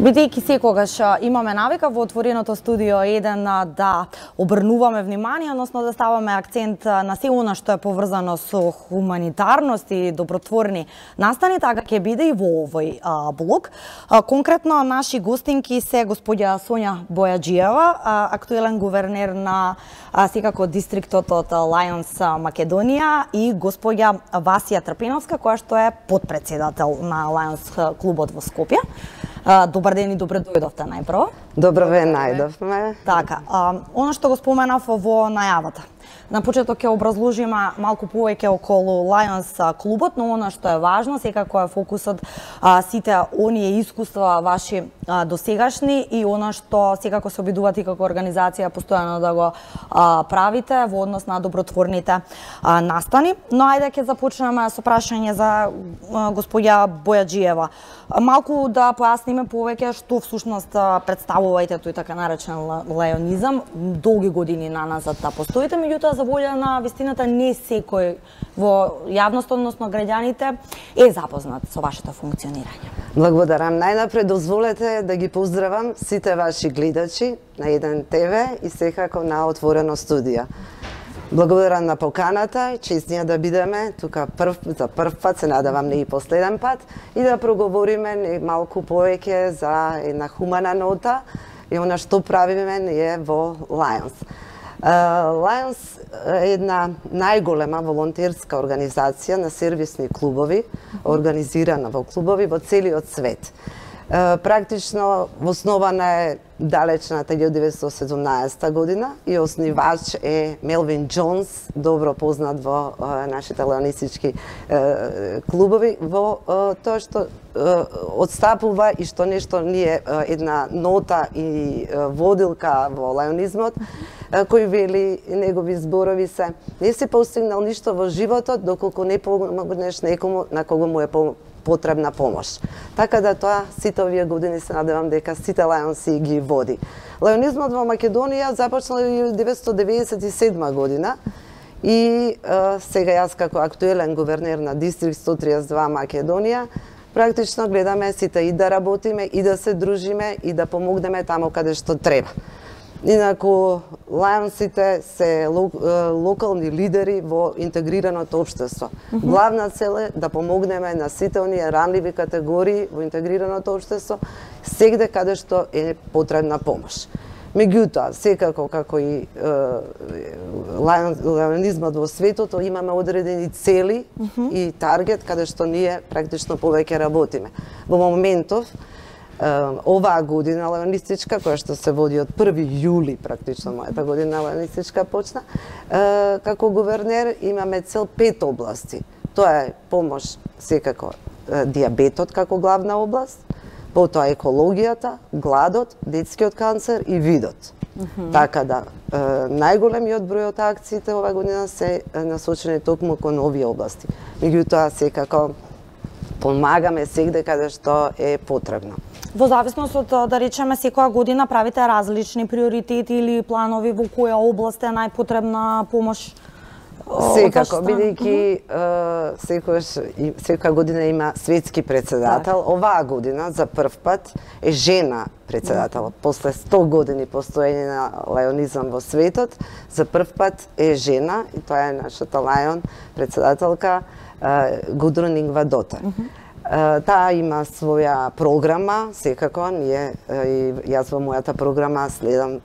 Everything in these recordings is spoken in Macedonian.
Бидејќи секогаш имаме навика во отвореното студио 1 да обрнуваме внимание, односно да ставаме акцент на се она што е поврзано со хуманитарност и добротворни настани, така ќе биде и во овој блок. Конкретно наши гостинки се господја Сонја Бојаджиева, актуелен гувернер на секако дистриктот од Lions Македонија, и господја Васија Трпеновска, која што е потпредседател на Lions клубот во Скопје. Добар ден и добре дојдовте најпрво. Добро ве најдовме. Така, она што го споменав во најавата. На почеток ќе образложиме малку повеќе околу Lions клубот, но она што е важно, секако е фокусот сите оние искуства ваши досегашни и она што секако се обидувате како организација постојано да го правите во однос на добротворните настани. Но ајде ќе започнеме со прашање за господја Бојаджиева. Малку да појасниме повеќе што всушност представувајте тој така наречен лајонизам. Долги години наназад постоите, меѓутоа за волја на вистината не секој во јавност, односно граѓаните, е запознат со вашето функционирање. Благодарам. Најнапред дозволете да ги поздравам сите ваши гледачи на 1 ТВ и секако на отворено студио. Благодарам на поканата, чест ни е да бидеме тука за прв пат, се надавам не и последен пат, и да проговориме малку повеќе за една хумана нота и она што правиме ние во Lions. Lions е една најголема волонтерска организација на сервисни клубови, организирана во клубови во целиот свет. Практично основана е далечната 1917 година и основач е Мелвин Джонс, добро познат во нашите лајонистички клубови, во тоа што одстапува и што нешто ние една нота и водилка во лајонизмот, кој вели негови зборови се: не си постигнал ништо во животот доколку не помогнеш некому на кого му е потребна помош. Така да тоа сите овие години се надевам дека сите лајонси ги води. Лајонизмот во Македонија започнал во 1997 година и сега јас како актуелен гувернер на Дистрикт 132 Македонија практично гледаме сите и да работиме и да се дружиме и да помогнеме таму каде што треба. Инаку, лајонсите се локални лидери во интегрираното општество. Главна цел е да помогнеме на сите оние ранливи категории во интегрираното општество, сегде каде што е потребна помош. Меѓутоа, секако како и лајонизмот во светот, имаме одредени цели и таргет каде што ние практично повеќе работиме. Во моментов, оваа година лајонистичка, која што се води од 1 јули, практично мојата година лајонистичка почна, како гувернер имаме цел 5 области. Тоа е помош секако дијабетот како главна област, потоа екологијата, гладот, детскиот канцер и видот. Така да, најголемиот број од акциите оваа година се насочени токму кон овие области. Меѓутоа, секако помагаме сегде каде што е потребно. Во зависност од, да речеме, секоја година правите различни приоритети или планови во која област е најпотребна помош? Секако, бидејќи секоја година има светски председател, оваа година за прв пат е жена председател. После 100 години постоење на лајонизам во светот, за прв пат е жена и тоа е нашата лајон председателка Гудрун Ингвадотер. Таа има своја програма, секако, ние и јас во мојата програма следам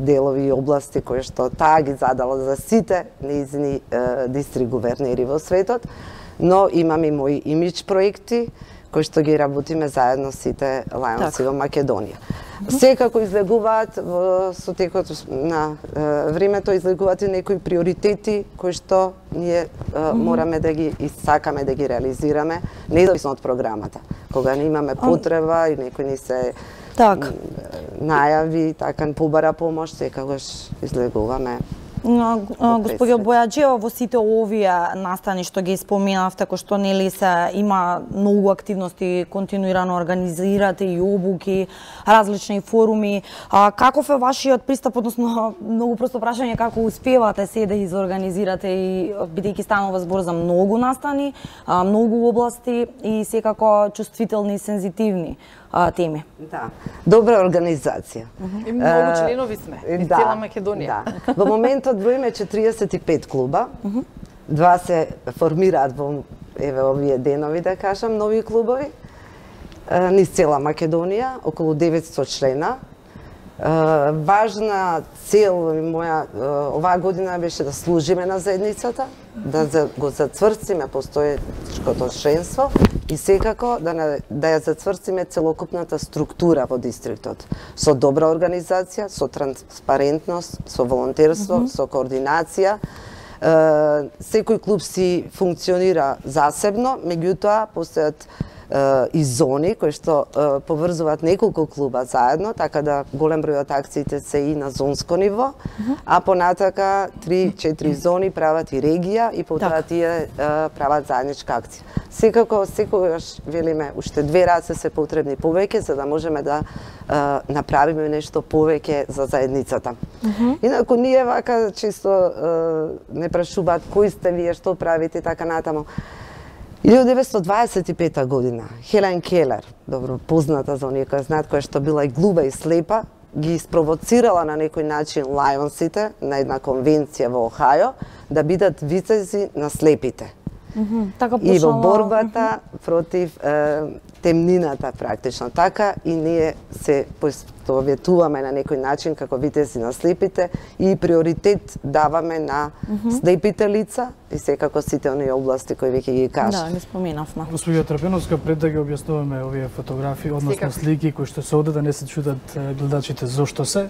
делови и области кои што таа ги задала за сите нејзини дистрикт гувернери во светот, но имам и мои имидж проекти кои што ги работиме заедно сите лајонси во Македонија. Секако излегуваат со текот на времето, излегуваат и некои приоритети кои што ние мораме да ги сакаме да ги реализираме, независно од програмата. Кога не имаме потреба и некои ни се најави, така побара помош, секогаш излегуваме Господја Бојаджиева, во сите овие настани што ги споменавте, кои што нели се има многу активности, континуирано организирате и обуки, различни форуми. Каков е вашиот пристап, односно многу просто прашање, како успевате се да изорганизирате и бидејќи станува збор за многу настани, многу области и секако чувствителни и сензитивни теми? Да, добра организација. И многу членови сме, из цела Македонија. Да. Во моментот броиме 45 клуба. Два се формираат во овие денови, да кажам, нови клубови. Низ цела Македонија, околу 900 члена. Важна цел моја оваа година беше да служиме на заедницата, да го зацврстиме постоечкото членство и секако да ја зацврстиме целокупната структура во дистриктот. Со добра организација, со транспарентност, со волонтерство, со координација. Секој клуб си функционира засебно, меѓутоа постојат и зони кои што поврзуваат неколку клуба заедно, така да голем број од акциите се и на зонско ниво, а понатака 3-4 зони прават и регија и потоа тие прават заедничка акција. Секако, секогаш велиме, уште 2 раце се потребни повеќе за да можеме да направиме нешто повеќе за заедницата. Инаку ние вака често не прашуваат кои сте вие, што правите и така натаму. 1925 година Хелен Келер, добро позната за оние кои знаат, која што била и глуба и слепа, ги испровоцирала на некој начин лајонсите на една конвенција во Охајо да бидат вицези на слепите. И во борбата против темнината практично така и ние се поистоветуваме на некој начин како витези на слепите и приоритет даваме на слепите лица и секако сите оние области кои веќе ги кажа. Да, не споменавме. Господја Трпеновска, пред да ги објаснуваме овие фотографии, односно слики кои што се оде, да не се чудат гледачите зошто се.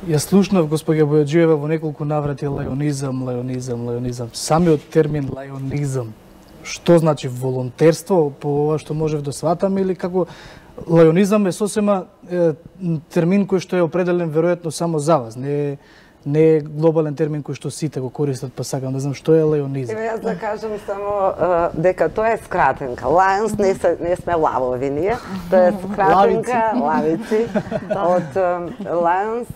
Ја слушнав господја Бојаджиева во неколку наврати лајонизам. Самиот термин лајонизам, што значи волонтерство, по ова што можев да сватам, или како лајонизам е сосема термин кој што е определен веројатно само за вас, не е глобален термин кој што сите го користат, па сакам да знам што е лајонизам. Еве јас да кажам само дека тоа е скратенка. Lions не сме лавови ние, тоа е скратенка лавици од Lions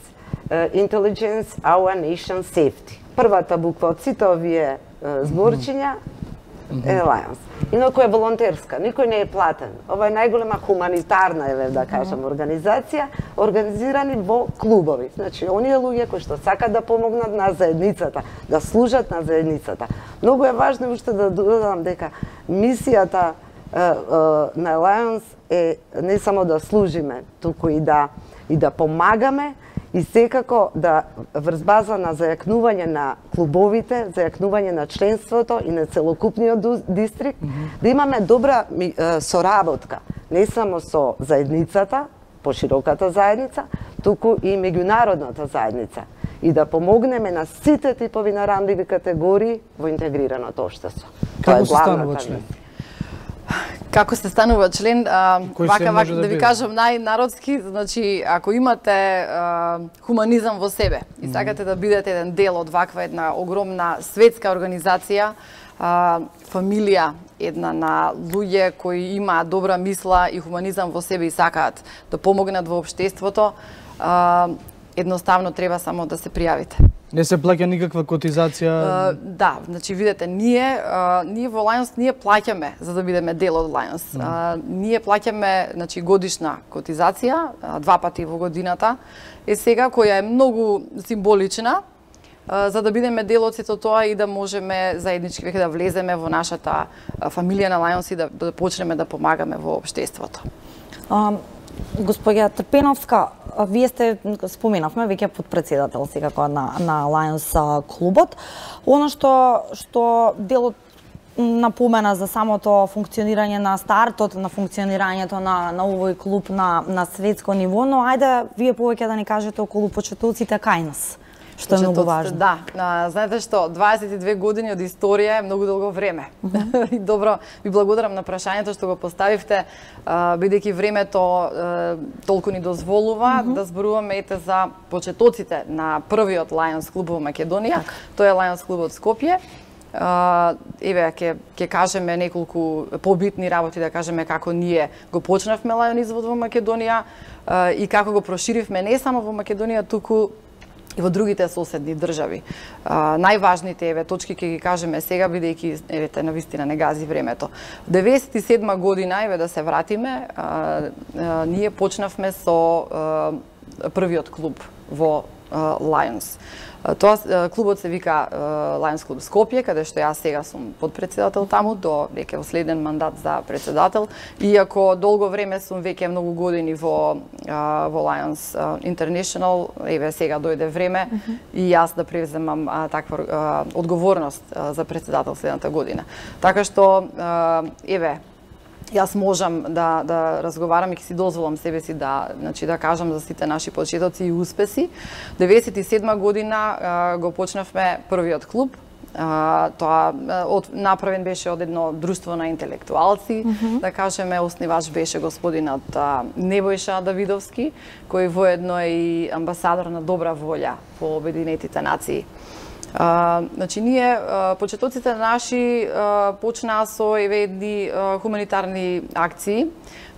Intelligence, Our Nation, Safety. Првата буква од сите овие зборчиња е Lions. Инаку е волонтерска, никој не е платен. Ова е најголема хуманитарна, да кажам, организација, организирани во клубови. Значи, оние луѓе кои што сакат да помогнат на заедницата, да служат на заедницата. Многу е важно уште да додадам дека мисијата на Lions е не само да служиме, туку и да помагаме, и секако да врз база на зајакнување на клубовите, зајакнување на членството и на целокупниот дистрикт, да имаме добра соработка, не само со заедницата, пошироката заедница, туку и меѓународната заедница, и да помогнеме на сите типови на ранливи категории во интегрираното општество. Како се станува член? Како се станува член, вака да ви кажам најнародски, значи ако имате хуманизам во себе и сакате да бидете еден дел од ваква една огромна светска организација, фамилија една на луѓе кои имаат добра мисла и хуманизам во себе и сакаат да помогнат во општеството, едноставно треба само да се пријавите. Не се плаќа никаква котизација? Да, значи видете, ние во Lions ние плаќаме за да бидеме дел од Lions. Ние плаќаме значи годишна котизација, 2 пати во годината. Сега која е многу символична за да бидеме дел од сето тоа и да можеме заеднички веќе да влеземе во нашата фамилија на Lions и да почнеме да помагаме во општеството. Господја Трпеновска, вие сте, споменавме, веќе подпредседател секако на Lions клубот. Она што делот напомена за самото функционирање на стартот, на функционирањето на овој клуб на светско ниво, но ајде вие повеќе да ни кажете околу почетоците кај нас. што е многу важно. Да, знаете што, 22 години од историја е многу долго време. И добро, ви благодарам на прашањето што го поставивте, бидејќи времето толку ни дозволува да зборуваме ете за почетоците на првиот Lions клуб во Македонија. Тој е Lions клубот Скопје. Еве, ќе кажеме неколку побитни работи, да кажеме како ние го почнавме лајонизмот во Македонија и како го проширивме не само во Македонија, туку и во другите соседни држави. Најважните точки ќе ги кажеме сега, бидејќи евете навистина не гази времето. 97 година, еве да се вратиме, ние почнавме со првиот клуб во Lions. Тоа клубот се вика Lions клуб Скопје, каде што јас сега сум подпредседател таму до веќе последен мандат за председател. Иако долго време сум веќе многу години во Lions International, еве сега дојде време и јас да превземам таква одговорност за председател следната година. Така што еве јас можам да разговарам и ќе си дозволам себе си да кажам за сите наши почетоци и успеси. 97 година го почнавме првиот клуб. Тоа направен беше од едно друштво на интелектуалци, да кажеме, основач беше господинот Небојша Давидовски, кој воедно е и амбасадор на добра волја по Обединетите нации. Значи, ние, почетоците наши почнаа со едни хуманитарни акции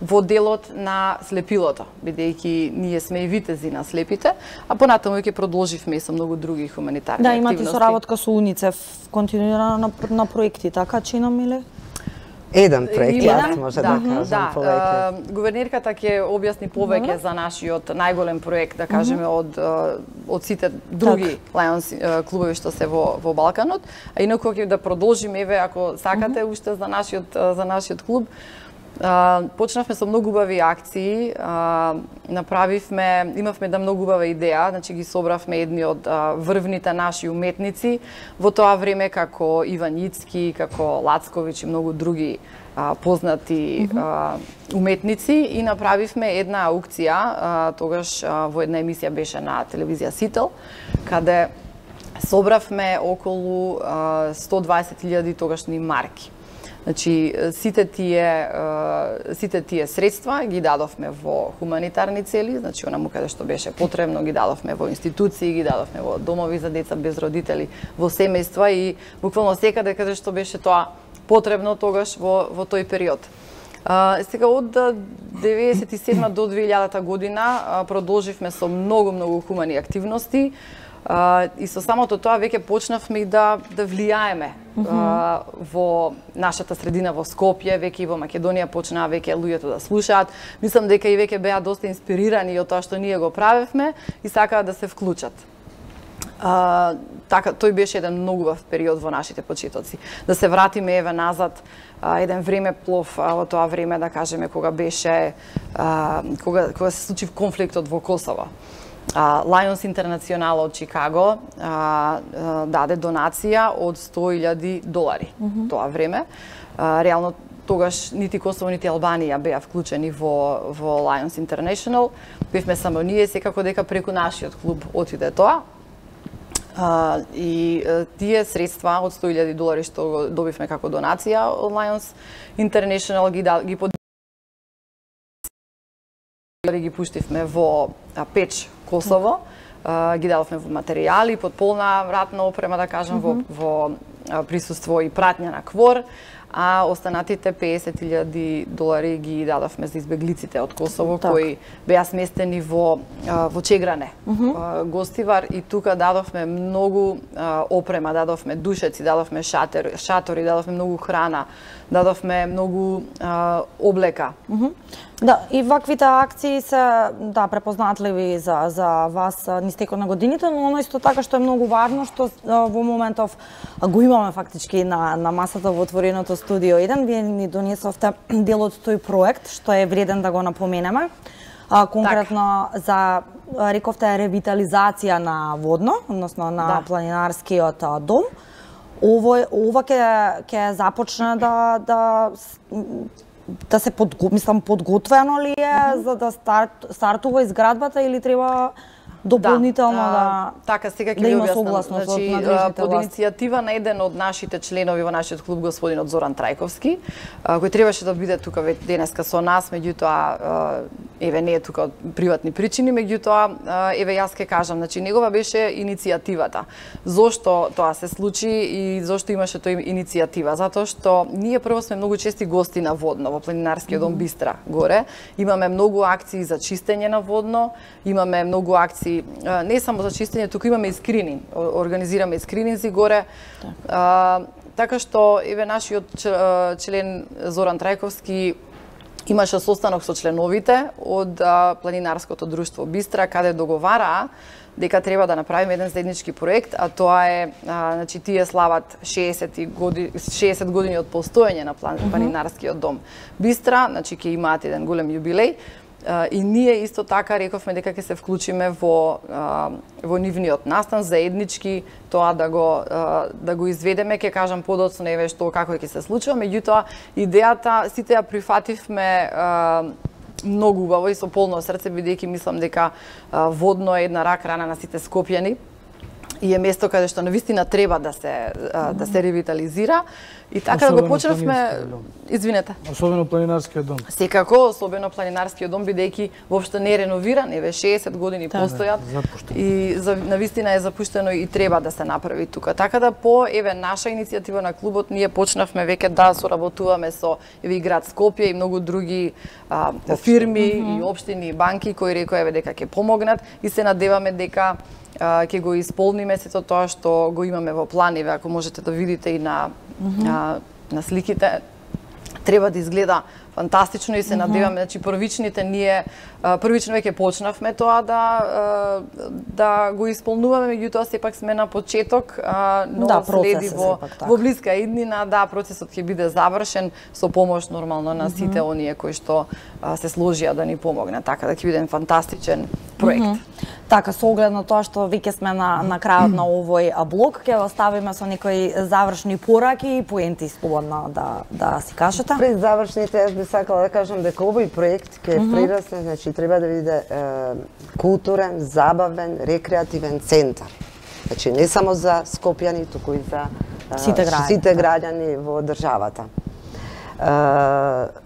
во делот на слепилото, бидејќи ние сме и витези на слепите, а понатаму ќе продолживме и со многу други хуманитарни активности. Да, имате соработка со УНИЦЕФ, континуирано на проекти, така чинам или? Еден проект, јас може да кажам повеќе. Гувернерката ќе објасни повеќе за нашиот најголем проект, да кажеме, од сите други Lions клубови што се во Балканот. А инаку ќе да продолжиме, еве, ако сакате уште за нашиот клуб. Почнавме со многу убави акции, имавме една многу убава идеја, значи ги собравме едни од врвните наши уметници во тоа време, како Иван Ицки, како Лацковиќ и многу други познати уметници, и направивме една аукција, тогаш во една емисија беше на телевизија Сител, каде собравме околу 120.000 тогашни марки. Значи, сите тие средства ги дадовме во хуманитарни цели, значи онаму каде што беше потребно ги дадовме во институции, ги дадовме во домови за деца без родители, во семејства и буквално секаде каде што беше тоа потребно тогаш во тој период. Сега од 97 до 2000 година продолживме со многу хумани активности. И со самото тоа веќе почнавме и да влијаеме во нашата средина во Скопје, веќе и во Македонија почнаа веќе луѓето да слушаат. Мислам дека и веќе беа доста инспирирани од тоа што ние го правевме и сакаа да се вклучат. Така, тој беше еден многу убав период во нашите почетоци. Да се вратиме еве назад, еден времеплов во тоа време, да кажеме, кога се случи конфликтот во Косово. Lions International од Чикаго даде донација од $100,000 тоа време. Реално тогаш нити Косово, нити Албанија беа вклучени во Lions International. Бевме само ние, секако дека преку нашиот клуб отиде тоа. И тие средства од $100,000 што го добивме како донација од Lions International ги пуштивме во Печ, Косово, ги дадовме во материјали, под полна ратна опрема, да кажам, во присуство и пратња на КВОР, а останатите $50,000 ги дадовме за избеглиците од Косово, кои беа сместени во Чегране, гостивар, и тука дадовме многу опрема, дадовме душеци, дадовме шатори, дадовме многу храна, дадовме многу облека. Да, и ваквите акции се препознатливи за вас низ текот на годините, но оно исто така што е многу важно, што во моментов го имаме фактички на масата во отвореното студио 1, вие ни донесовте дел од тој проект, што е вреден да го напоменеме. Конкретно за, рековте, ревитализација на Водно, односно на планинарскиот дом. Ова ќе започне да се подготвено ли е за да стартува изградбата или треба дополнително да така сега ќе да ви има објаснам. согласност од Значи, надлежните под власти. иницијатива на еден од нашите членови во нашиот клуб, господинот Зоран Трајковски, кој требаше да биде тука денеска со нас, меѓутоа еве не е тука од приватни причини, меѓутоа еве јас ќе кажам, значи негова беше иницијативата. Зошто тоа се случи и зошто имаше тој иницијатива? Затоа што ние прво сме многу чести гости на Водно во планинарскиот дом Бистра горе. Имаме многу акции за чистење на Водно, имаме многу акции не само за чистење, туку имаме и скрининг. Организираме и скрининзи горе. Така што еве нашиот член Зоран Трајковски имаше состанок со членовите од планинарското друштво Бистра, каде договараа дека треба да направиме еден заеднички проект, а тоа е, значи, тие слават 60 години од постоење на планинарскиот дом Бистра, значи ќе имаат еден голем јубилеј. И ние исто така рековме дека ќе се вклучиме во нивниот настан заеднички тоа да го изведеме, ќе кажам подоцна еве што како ќе се случува, меѓутоа идејата сите ја прифативме многу убаво и со полно срце, бидејќи мислам дека Водно е една рак рана на сите скопјани и е место каде што навистина треба да се ревитализира. И така да го почнавме, извинете. Особено планинарскиот дом. Секако, особено планинарскиот дом, бидејќи воопшто не е реновиран, еве 60 години постојат. И навистина е запуштено и треба да се направи тука. Така да по еве наша иницијатива на клубот ние почнавме веќе да соработуваме со еве и град Скопје и многу други фирми и општини и банки кои рекоа еве дека ќе помогнат и се надеваме дека ќе го исполниме сето тоа што го имаме во план. Еве ако можете да видите и на сликите, треба да изгледа фантастично и се надеваме, значи првично веќе почнавме тоа да го исполнуваме, меѓутоа сепак сме на почеток, но следи во блиска иднина, процесот ќе биде завршен со помош нормално на сите оние кои што се сложија да ни помогнат, така да ќе биде фантастичен проект. Така, со оглед на тоа што веќе сме на крајот на овој блок, ќе оставиме со некои завршни пораки и поенти слободно да си кажете. Пред завршните, јас би сакала да кажам дека овој проект ќе прерасне, значи треба да биде културен, забавен, рекреативен центар. Значи не само за скопјани, туку и за сите граѓани во државата.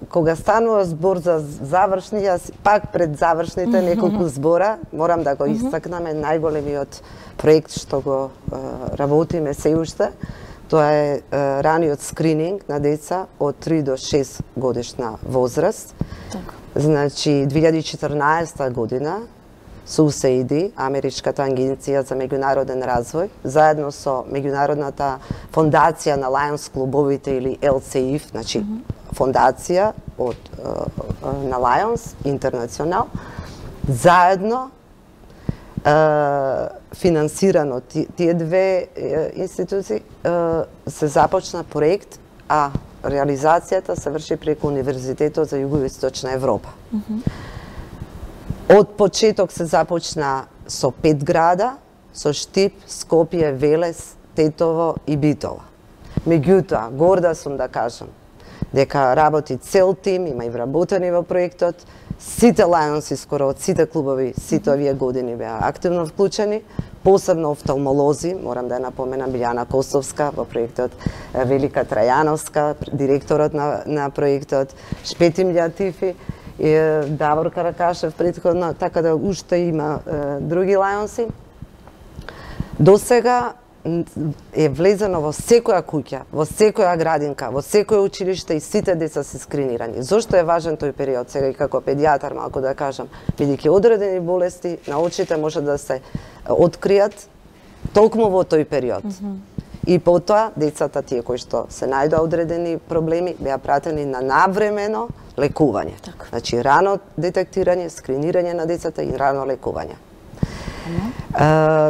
Кога станува збор за завршни, јас пак пред завршните неколку збора морам да го истакнаме најголемиот проект што го работиме се уште. Тоа е раниот скрининг на деца од 3 до 6 годишна возраст. Значи 2014 година SUSAID, Америчката агенција за меѓународен развој, заедно со меѓународната фондација на Lions клубовите или LCIF, значи фондација на Lions интернационал, заедно финансирано тие две институции се започна проект, а реализацијата се врши преку Универзитетот за Југоисточна Европа. Од почеток се започна со 5 града, со Штип, Скопје, Велес, Тетово и Битола. Меѓутоа, горда сум да кажам дека работи цел тим, има и вработени во проектот. Сите Лајонси, скоро од сите клубови, сите овие години беа активно вклучени, посебно офталмолози, морам да ја напоменам Билјана Костовска во проектот, Велика Трајановска, директорот на проектот, Шпетим Љатифи, Давор Каракашев претходно, така да уште има други Лајонси. До сега е влезено во секоја куќа, во секоја градинка, во секој училиште и сите деца се скринирани. Зошто е важен тој период? Сега и како педијатар малку да кажам, бидејќи одредени болести на очите може да се откријат толкому во тој период. И потоа децата тие кои што се најдоа одредени проблеми беа пратени на навремено лекување. Значи рано детектирање, скринирање на децата и рано лекување.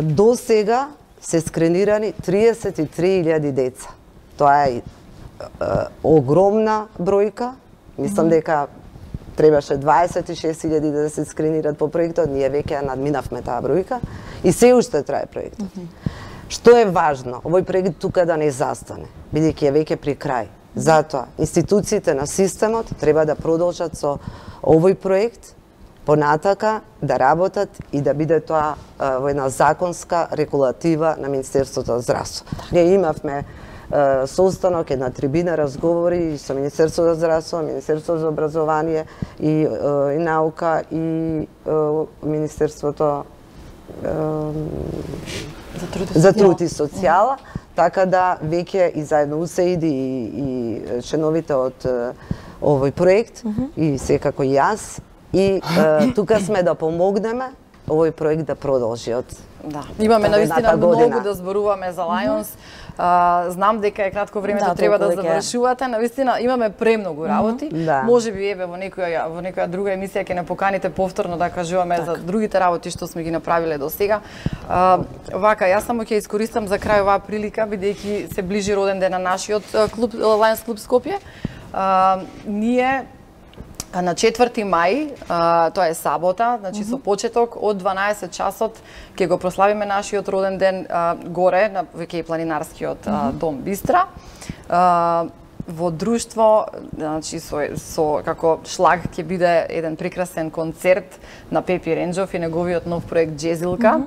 До сега се скринирани 33.000 деца. Тоа е огромна бројка. Мислам дека требаше 26.000 да се скринират по проектот, ние веќе ја надминавме таа бројка и се уште трае проектот. Што е важно? Овој проект тука да не застане, бидејќи е веќе при крај. Затоа институциите на системот треба да продолжат со овој проект понатака да работат и да биде тоа во една законска регулатива на Министерството за здравство. Ние имавме состанок, една трибина, разговори со Министерството за здравство, Министерството за образование и наука и Министерството за труд и социјала, така да веќе и заедно УСАИД и членовите од овој проект и секако и јас и тука сме да помогнеме овој проект да продолжи од Да, имаме навистина многу да зборуваме за Lions. Знам дека е кратко времето, треба да завршувате. Навистина имаме премногу работи. Може би еве во некоја друга емисија ќе не поканите повторно да кажуваме за другите работи што сме ги направиле до сега. Вака, јас само ќе искористам за крај оваа прилика, бидејќи се ближи роден ден на нашиот клуб Lions клуб Скопје. Ние на 4 мај, тоа е сабота, значи со почеток од 12 часот ќе го прославиме нашиот роден ден горе на веќе планинарскиот дом Бистра. Во друштво, значи со како шлаг ќе биде еден прекрасен концерт на Пепи Ренџов и неговиот нов проект Джезилка.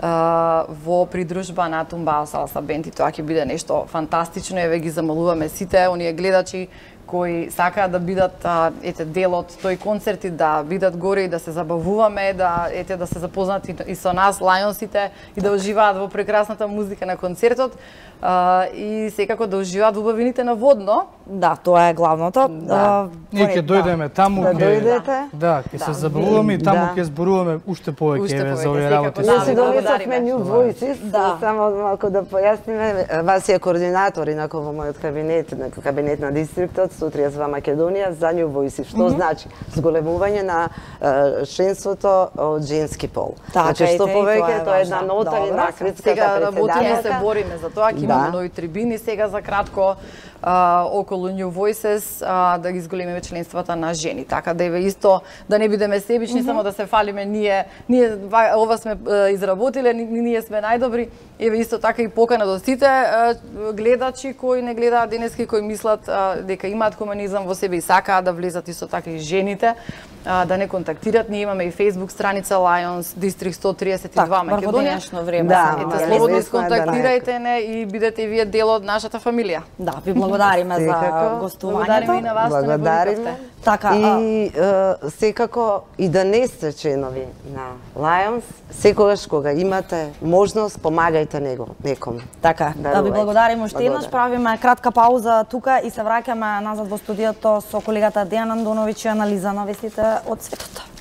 Во придружба на Тумбао Салса Бенд и тоа ќе биде нешто фантастично. Еве ги замолуваме сите оние гледачи кои сакаат да бидат дел од тој концерт и да бидат горе и да се забавуваме, да се запознати и со нас, Лајонсите, и да уживаат во прекрасната музика на концертот и секако да уживаат во убавините на Водно. Да, тоа е главното. Ние ќе дојдеме таму, ќе се забавуваме и таму ќе зборуваме уште повеќе за овие работи. Ние си донесовме New Voices, само малку да појасниме. Вас е координатор инако во мојот кабинет на дистриктот, Сутрија за Македонија, за New Voices, што значи зголемување на членството од женски пол. Значи што повеќе, тоа е една нота и на критската сега работиме, се бориме за тоа, ќе имаме нови трибини сега за кратко околу New Voices, да ги зголемиме членствата на жени. Така да еве исто да не бидеме себични, само да се фалиме ние ова сме изработиле, ние сме најдобри. Еве исто така и покана до сите гледачи кои не гледаат денески, кои мислат дека имаат хуманизам во себе и сакаат да влезат исто така и жените, да не контактират. Ние имаме и Facebook страница Lions District 132 Македонија. Ете, слободно исконтактирајте не и бидете и вие дел од нашата фамилија. Да, ви благодариме за гостувањето. Благодариме и на вас што не благодариме. Така, и секако и да не сте членови на Lions, секогаш кога имате можност, помагајте некому. Така, да ви благодариме уште еднаш, правиме кратка пауза тука и се враќаме назад во студиото со колегата Дејан Андоновиќ и анализа на вестите од светот.